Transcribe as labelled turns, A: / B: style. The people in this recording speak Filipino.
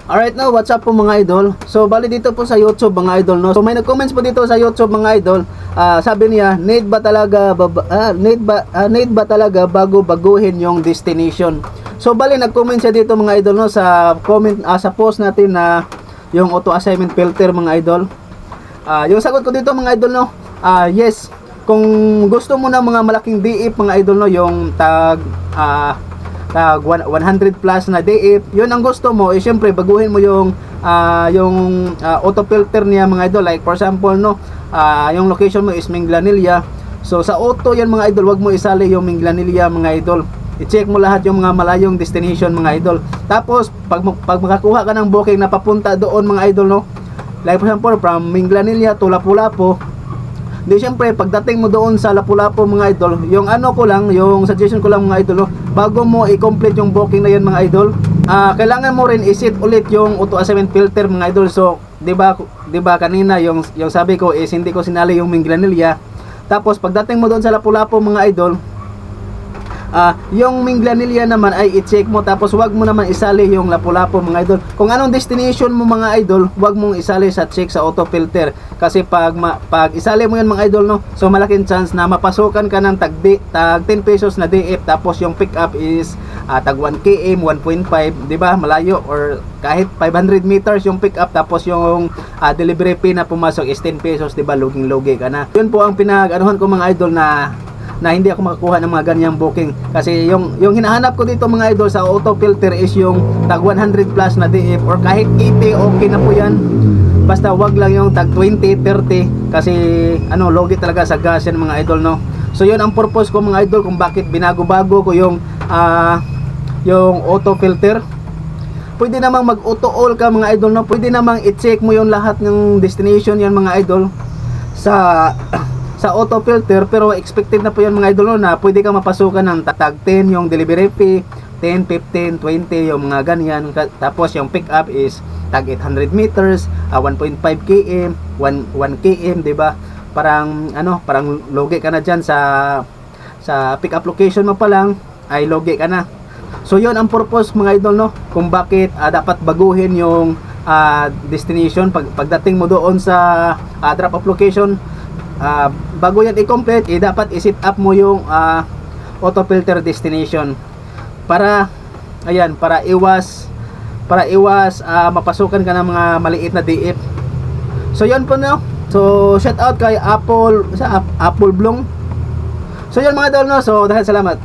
A: Alright, now what's up po mga idol? So bali dito po sa YouTube mga idol, no. So may nag-comments po dito sa YouTube mga idol. Sabi niya, need ba talaga bago baguhin yung destination? So bali nag-comment siya dito mga idol, no, sa comment sa post natin na yung auto assignment filter mga idol. Yung sagot ko dito mga idol, no. Yes, kung gusto mo ng mga malaking DF mga idol, no, yung tag 100 plus na DF, yun ang gusto mo, syempre baguhin mo yung auto filter niya mga idol. Like for example, no, yung location mo is Minglanilla. So sa auto yan mga idol, wag mo isali yung Minglanilla mga idol. I-check mo lahat yung mga malayong destination mga idol. Tapos pag makakuha ka ng booking na papunta doon mga idol, no, like for example from Minglanilla to Lapu-Lapu, di syempre pagdating mo doon sa Lapu-Lapu mga idol, yung suggestion ko lang mga idol, no, bago mo i-complete yung booking na yan mga idol, kailangan mo rin i-set ulit yung auto assignment filter mga idol. So 'di ba kanina yung sabi ko is hindi ko sinali yung Minglanilla. Tapos pagdating mo doon sa Lapu-Lapu mga idol, yung Minglanilla naman ay i-check mo, tapos wag mo naman isali yung Lapu-Lapu mga idol. Kung anong destination mo mga idol, wag mong isali sa check sa auto filter, kasi pag isali mo yun mga idol, no, so malaking chance na mapasukan ka ng tag 10 pesos na DF, tapos yung pick up is tag 1 km 1.5, di ba, malayo, or kahit 500 meters yung pick up, tapos yung delivery fee na pumasok is 10 pesos, di ba, luging-lugi ka na. Yun po ang pinag-anuhan ko mga idol na hindi ako makakuha ng mga ganyang booking, kasi yung hinahanap ko dito mga idol sa auto filter is yung tag 100 plus na DF, or kahit 80 okay na po yan, basta wag lang yung tag 20, 30, kasi logi talaga sa gas yan mga idol, no. So yun ang purpose ko mga idol kung bakit binago-bago ko yung auto filter. Pwede namang mag auto all ka mga idol, no, pwede namang i-check mo yung lahat ng destination yan mga idol sa auto filter, pero expected na po yan mga idol, no, na pwede kang mapasukan ng tag 10 yung delivery fee, 10, 15, 20 yung mga ganyan. Tapos yung pick up is tag 800 meters, 1.5 km, 1 km, di ba? Parang logi ka na diyan sa pick up location mo pa lang ay logi ka na. So yun ang purpose mga idol, no, kung bakit dapat baguhin yung destination pagdating mo doon sa drop off location. Bago yan i-complete, dapat i-set up mo yung auto filter destination para iwas mapasukan ka ng mga maliit na DF. So yun po, no. So shout out kay Apple Blong. So yun mga idol, no. So dahil salamat.